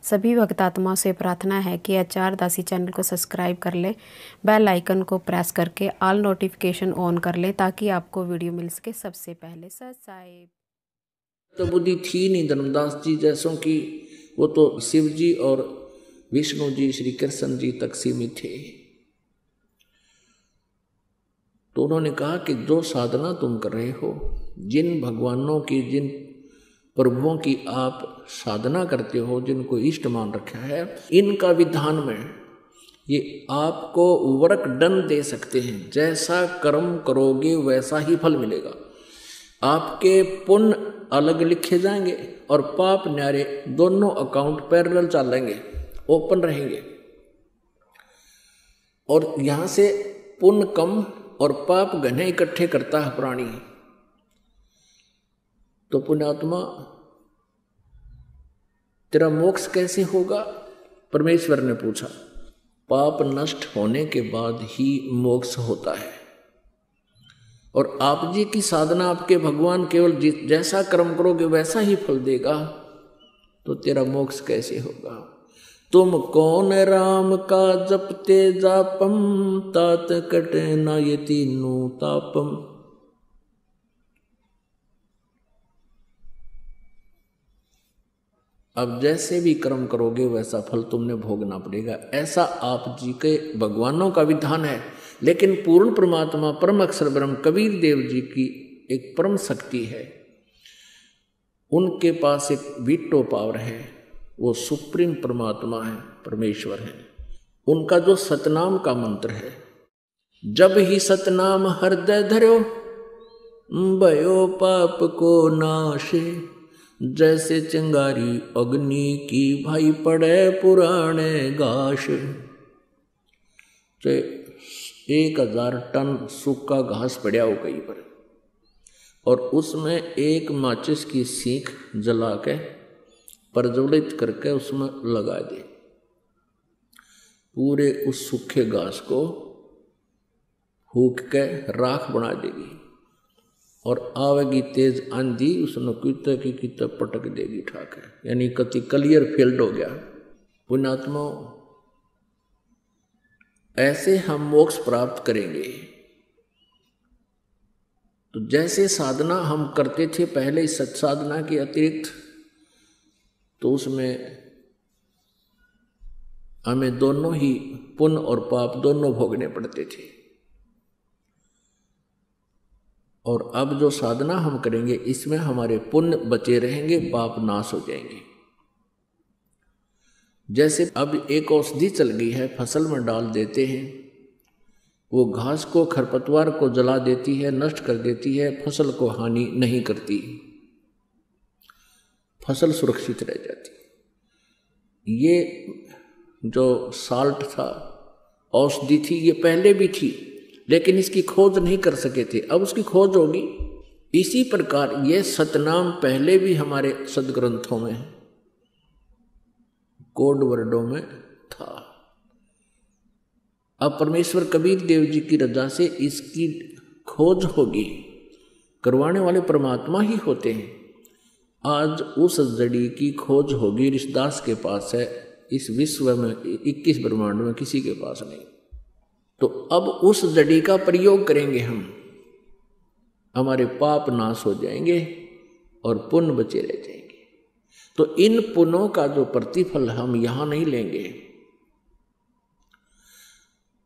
सभी भक्तात्माओं से प्रार्थना है कि आचार दासी चैनल को सब्सक्राइब कर ले, बेल आइकन को प्रेस करके ऑल नोटिफिकेशन ऑन कर ले ताकि आपको वीडियो मिल सके सबसे पहले। सत साहिब तो बुद्धि थी नहीं धर्मदास जी जैसों की, वो तो शिव जी और विष्णु जी श्री कृष्ण जी तक सीमित थे। तो उन्होंने कहा कि जो साधना तुम कर रहे हो, जिन भगवानों की, जिन प्रभुओं की आप साधना करते हो, जिनको इष्ट मान रखा है, इनका विधान में ये आपको वर्क डन दे सकते हैं। जैसा कर्म करोगे वैसा ही फल मिलेगा। आपके पुण्य अलग लिखे जाएंगे और पाप न्यारे दोनों अकाउंट पैरेलल चलेंगे, ओपन रहेंगे। और यहां से पुण्य कम और पाप घने इकट्ठे करता है प्राणी। तो पुण्यात्मा, तेरा मोक्ष कैसे होगा? परमेश्वर ने पूछा। पाप नष्ट होने के बाद ही मोक्ष होता है। और आप जी की साधना, आपके भगवान केवल जैसा कर्म करोगे वैसा ही फल देगा, तो तेरा मोक्ष कैसे होगा? तुम कौन राम का जपते जापम, तात कटे न ये तीनों तापम। अब जैसे भी कर्म करोगे वैसा फल तुमने भोगना पड़ेगा, ऐसा आप जी के भगवानों का विधान है। लेकिन पूर्ण परमात्मा परम अक्षर ब्रह्म कबीर देव जी की एक परम शक्ति है, उनके पास एक वीटो पावर है। वो सुप्रीम परमात्मा है, परमेश्वर है। उनका जो सतनाम का मंत्र है, जब ही सतनाम हृदय धरो, भयो पाप को नाशे। जैसे चिंगारी अग्नि की, भाई पड़े पुराने गाश। 1000 टन सूखा घास पड़ा हो कहीं पर, और उसमें एक माचिस की सीख जला के प्रज्वलित करके उसमें लगा दे, पूरे उस सूखे घास को फूंक के राख बना देगी। और आवेगी तेज आंधी, उसने कितने की कितने पटक देगी ठाक है, यानी कति क्लियर फील्ड हो गया। पुण्यात्मा, ऐसे हम मोक्ष प्राप्त करेंगे। तो जैसे साधना हम करते थे पहले सत्साधना के अतिरिक्त, तो उसमें हमें दोनों ही पुण्य और पाप दोनों भोगने पड़ते थे। और अब जो साधना हम करेंगे इसमें हमारे पुण्य बचे रहेंगे, पाप नाश हो जाएंगे। जैसे अब एक औषधि चल गई है, फसल में डाल देते हैं, वो घास को, खरपतवार को जला देती है, नष्ट कर देती है, फसल को हानि नहीं करती, फसल सुरक्षित रह जाती। ये जो साल्ट था, औषधि थी, ये पहले भी थी, लेकिन इसकी खोज नहीं कर सके थे, अब उसकी खोज होगी। इसी प्रकार ये सतनाम पहले भी हमारे सदग्रंथों में, कोड वर्डों में था। अब परमेश्वर कबीर देव जी की रजा से इसकी खोज होगी। करवाने वाले परमात्मा ही होते हैं। आज उस जड़ी की खोज होगी, ऋषिदास के पास है, इस विश्व में 21 ब्रह्मांड में किसी के पास नहीं। तो अब उस जड़ी का प्रयोग करेंगे हम, हमारे पाप नाश हो जाएंगे और पुण्य बचे रह जाएंगे। तो इन पुण्यों का जो प्रतिफल हम यहां नहीं लेंगे,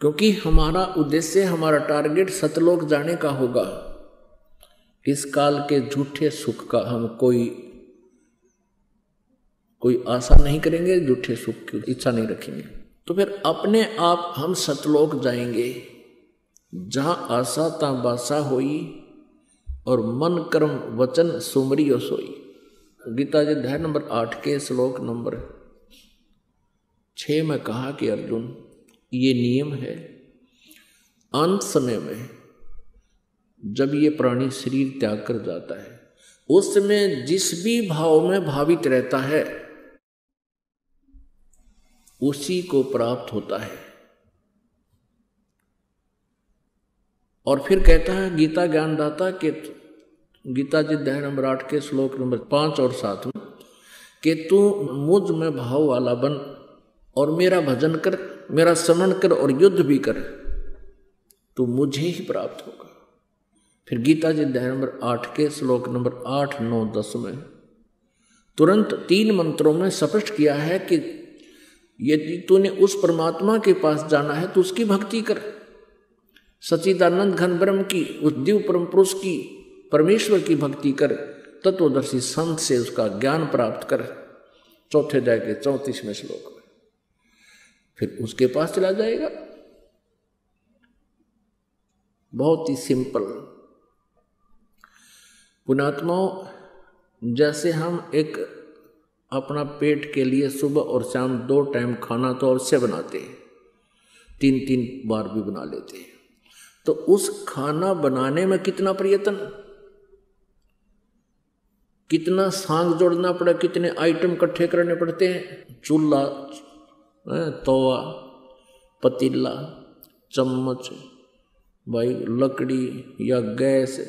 क्योंकि हमारा उद्देश्य, हमारा टारगेट सतलोक जाने का होगा। इस काल के झूठे सुख का हम कोई आशा नहीं करेंगे, झूठे सुख की इच्छा नहीं रखेंगे। तो फिर अपने आप हम सतलोक जाएंगे, जहां आशा ता बासा होई और मन कर्म वचन सुमरियो सोई। गीता जी अध्याय नंबर 8 के श्लोक नंबर 6 में कहा कि अर्जुन, ये नियम है, अंत समय में जब ये प्राणी शरीर त्याग कर जाता है, उस समय जिस भी भाव में भावित रहता है उसी को प्राप्त होता है। और फिर कहता है गीता ज्ञानदाता के, गीता जी अध्याय नंबर 8 के श्लोक नंबर 5 और 7 में, कि तू मुझ में भाव वाला बन और मेरा भजन कर, मेरा स्मरण कर और युद्ध भी कर, तो मुझे ही प्राप्त होगा। फिर गीता जी अध्याय नंबर 8 के श्लोक नंबर 8, 9, 10 में तुरंत 3 मंत्रों में स्पष्ट किया है कि यदि तूने उस परमात्मा के पास जाना है तो उसकी भक्ति कर, सच्चिदानंद घन ब्रह्म की, उस दिव्य परम पुरुष की, परमेश्वर की भक्ति कर, तत्वदर्शी संत से उसका ज्ञान प्राप्त कर। चौथे अध्याय के 34वें श्लोक में फिर उसके पास चला जाएगा। बहुत ही सिंपल। पुण्यात्माओं, जैसे हम एक अपना पेट के लिए सुबह और शाम 2 टाइम खाना तो अवश्य बनाते हैं, 3-3 बार भी बना लेते हैं, तो उस खाना बनाने में कितना प्रयत्न, कितना सांग जोड़ना पड़ा, कितने आइटम इकट्ठे करने पड़ते हैं। चूल्हा, तवा, पतीला, चम्मच, भाई लकड़ी या गैस,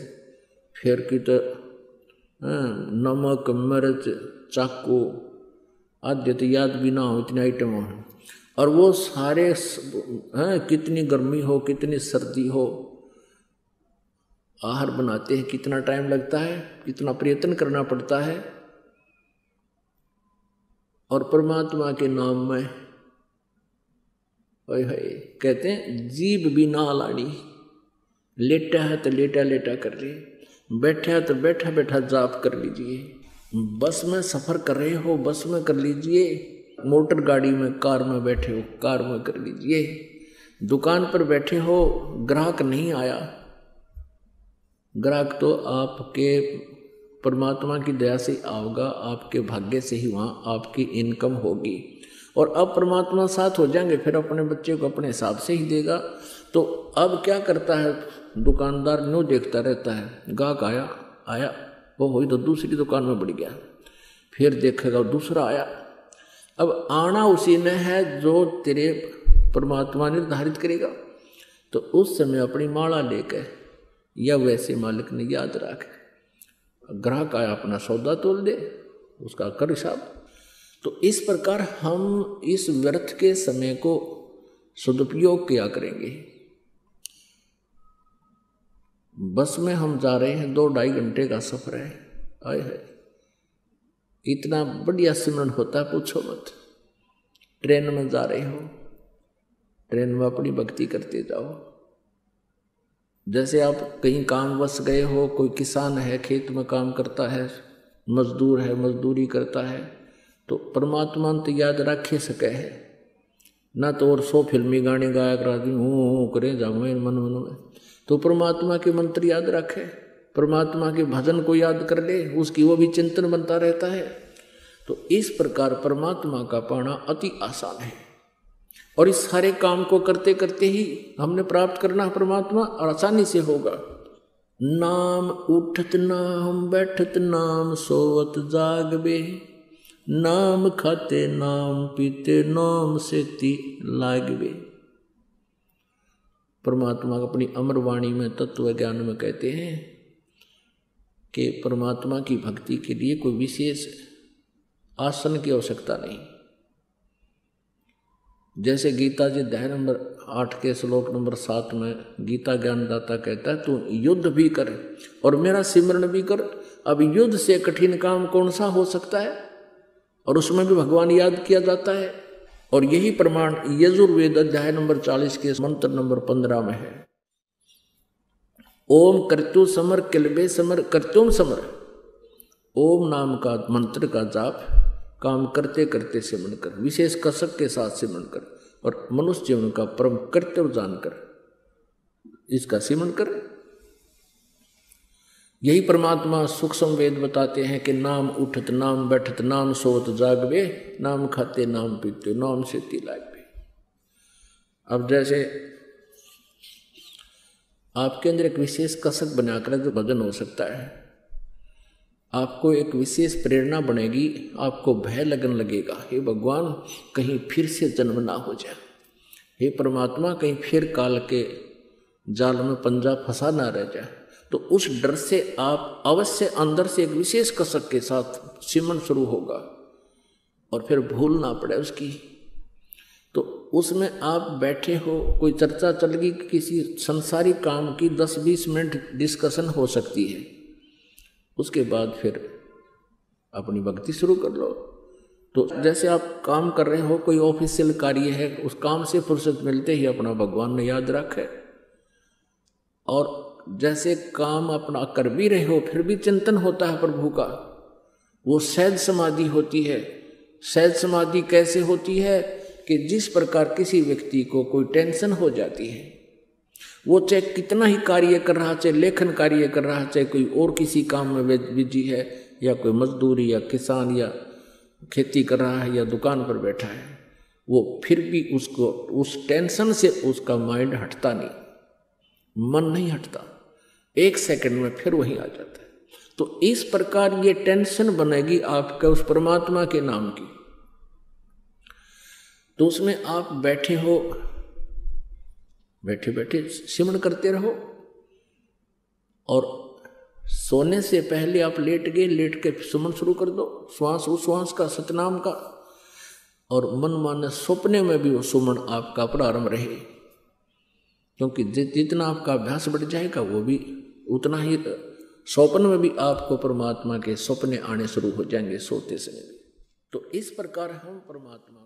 फिर की तो नमक, मिर्च, चाकू आदि तो याद भी ना हो, इतने आइटम हो। और वो सारे कितनी गर्मी हो, कितनी सर्दी हो, आहार बनाते हैं, कितना टाइम लगता है, कितना प्रयत्न करना पड़ता है। और परमात्मा के नाम में कहते हैं जीभ भी ना लाड़ी, लेटा है तो लेटा लेटा कर ले, बैठा है तो बैठा बैठा जाप कर लीजिए, बस में सफर कर रहे हो बस में कर लीजिए, मोटर गाड़ी में, कार में बैठे हो कार में कर लीजिए, दुकान पर बैठे हो ग्राहक नहीं आया, ग्राहक तो आपके परमात्मा की दया से आओगा, आपके भाग्य से ही वहाँ आपकी इनकम होगी। और अब परमात्मा साथ हो जाएंगे, फिर अपने बच्चे को अपने हिसाब से ही देगा। तो अब क्या करता है दुकानदार, न्यू देखता रहता है, गाहक आया आया वो हुई तो दूसरी दुकान में बढ़ गया, फिर देखेगा दूसरा आया। अब आना उसी ने है जो तेरे परमात्मा निर्धारित करेगा। तो उस समय अपनी माला लेकर या वैसे मालिक ने याद रख, ग्राहक आया अपना सौदा तोल दे, उसका कर हिसाब। तो इस प्रकार हम इस व्यर्थ के समय को सदुपयोग किया करेंगे। बस में हम जा रहे हैं, 2-2.5 घंटे का सफर है, आए है इतना बढ़िया सिमरन होता है पूछो मत। ट्रेन में जा रहे हो, ट्रेन में अपनी भक्ति करते जाओ। जैसे आप कहीं काम बस गए हो, कोई किसान है खेत में काम करता है, मजदूर है मजदूरी करता है, तो परमात्मा तो याद रखे सके है ना, तो और 100 फिल्मी गाने गाया करा दी हूँ करे जाऊँ मन मन में, तो परमात्मा के मंत्र याद रखे, परमात्मा के भजन को याद कर ले, उसकी वो भी चिंतन बनता रहता है। तो इस प्रकार परमात्मा का पाना अति आसान है, और इस सारे काम को करते करते ही हमने प्राप्त करना परमात्मा, और आसानी से होगा। नाम उठत नाम बैठत नाम सोवत जागबे, नाम खाते नाम पीते नाम सेती लागबे। परमात्मा अपनी अमर वाणी में तत्व ज्ञान में कहते हैं कि परमात्मा की भक्ति के लिए कोई विशेष आसन की आवश्यकता नहीं। जैसे गीता जी अध्याय नंबर 8 के श्लोक नंबर 7 में गीता ज्ञानदाता कहता है तू युद्ध भी कर और मेरा सिमरण भी कर। अब युद्ध से कठिन काम कौन सा हो सकता है, और उसमें भी भगवान याद किया जाता है। और यही प्रमाण यजुर्वेद अध्याय नंबर 40 के मंत्र नंबर 15 में है। ओम कर्तु समर किलबे समर कर्तुम समर। ओम नाम का मंत्र का जाप काम करते करते सिमरण कर, विशेष कसक के साथ सिमरण कर, और मनुष्य जीवन का परम कर्तव्य जानकर इसका सिमरण कर। यही परमात्मा सूक्ष्म वेद बताते हैं कि नाम उठत नाम बैठत नाम सोवत जागबे, नाम खाते नाम पीते नाम सेती लागबे। अब जैसे आपके अंदर एक विशेष कसक बनाकर जो भजन हो सकता है, आपको एक विशेष प्रेरणा बनेगी, आपको भय लगन लगेगा, हे भगवान कहीं फिर से जन्म ना हो जाए, हे परमात्मा कहीं फिर काल के जाल में पंजा फंसा ना रह जाए। तो उस डर से आप अवश्य अंदर से एक विशेष कसक के साथ सिमरन शुरू होगा। और फिर भूल ना पड़े उसकी। तो उसमें आप बैठे हो, कोई चर्चा चल गई किसी संसारी काम की, 10-20 मिनट डिस्कशन हो सकती है, उसके बाद फिर अपनी भक्ति शुरू कर लो। तो जैसे आप काम कर रहे हो, कोई ऑफिशियल कार्य है, उस काम से फुर्सत मिलते ही अपना भगवान ने याद रखे, और जैसे काम अपना कर भी रहे हो फिर भी चिंतन होता है प्रभु का, वो सहज समाधि होती है। सहज समाधि कैसे होती है कि जिस प्रकार किसी व्यक्ति को कोई टेंशन हो जाती है, वो चाहे कितना ही कार्य कर रहा, चाहे लेखन कार्य कर रहा, चाहे कोई और किसी काम में बिजी है, या कोई मजदूरी या किसान या खेती कर रहा है या दुकान पर बैठा है, वो फिर भी उसको उस टेंशन से उसका माइंड हटता नहीं, मन नहीं हटता, 1 सेकंड में फिर वहीं आ जाता है। तो इस प्रकार ये टेंशन बनेगी आपके उस परमात्मा के नाम की। तो उसमें आप बैठे हो, बैठे बैठे सिमरन करते रहो, और सोने से पहले आप लेट गए, लेट के सुमन शुरू कर दो, श्वास उश्वास का, सतनाम का, और मन माने सपने में भी वो सुमन आपका प्रारंभ रहे, क्योंकि जितना आपका अभ्यास बढ़ जाएगा वो भी उतना ही स्वप्न में भी आपको परमात्मा के सपने आने शुरू हो जाएंगे सोते समय भी। तो इस प्रकार हम परमात्मा